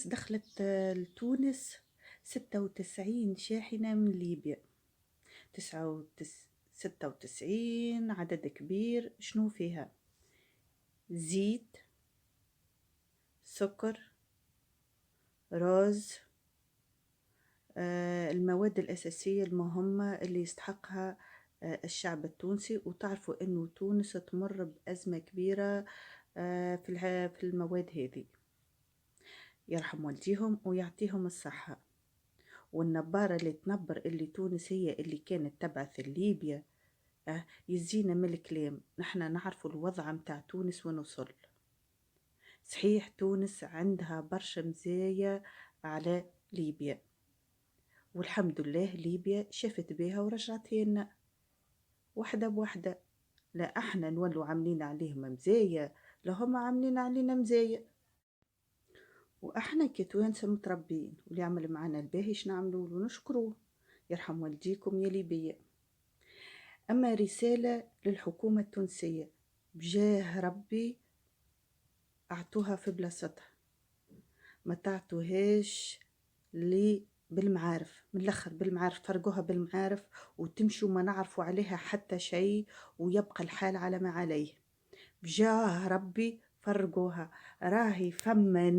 تونس دخلت لتونس 96 شاحنة من ليبيا. 96 عدد كبير. شنو فيها؟ زيت، سكر، رز، المواد الأساسية المهمة اللي يستحقها الشعب التونسي. وتعرفوا أنه تونس تمر بأزمة كبيرة في المواد هذه. يرحم والديهم ويعطيهم الصحة. والنبارة اللي تنبر اللي تونس هي اللي كانت تبعث ليبيا يزينا من الكلام. نحنا نعرفوا الوضع متاع تونس ونوصل. صحيح تونس عندها برشا مزايا على ليبيا، والحمد لله ليبيا شافت بها ورجعتها لنا وحدة بوحدة. لا احنا نولوا عاملين عليهم مزايا، لا هم عاملين علينا مزايا. واحنا كتوانسة متربين، واللي يعمل معنا الباهي نعملوا له نشكروه. يرحم والديكم يا ليبيا. اما رسالة للحكومة التونسية بجاه ربي، اعطوها في بلاصتها، ما تعطوهاش لي بالمعارف. من الاخر بالمعارف، فرقوها بالمعارف وتمشوا ما نعرفوا عليها حتى شيء ويبقى الحال على ما عليه. بجاه ربي فرقوها. راهي فما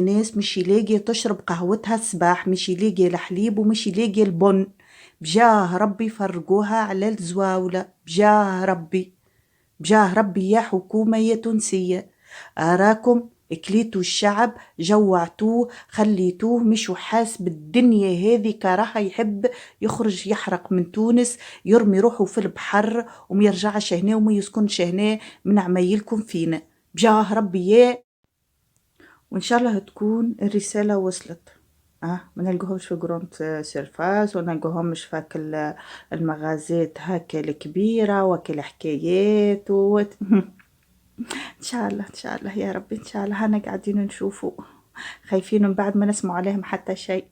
ناس مش يلاقي تشرب قهوتها الصباح، مش يلاقي الحليب ومش يلاقي البن. بجاه ربي فرقوها على الزواولة. بجاه ربي يا حكومة يا تونسية، أراكم اكليتوا الشعب، جوعتوه، خليتوه مش حاس بالدنيا هذه. كراها يحب يخرج يحرق من تونس، يرمي روحه في البحر وما يرجعش هنا وما يسكنش هنا من عمايلكم فينا. بجاه ربي يا. وإن شاء الله تكون الرسالة وصلت. ما نلقاهمش في جروند سيرفاس، وما نلقاهمش في المغازات هكا الكبيرة وكل حكايات ان شاء الله ان شاء الله يا ربي، ان شاء الله. هنا قاعدين نشوفوا، خايفين من بعد ما نسمع عليهم حتى شيء.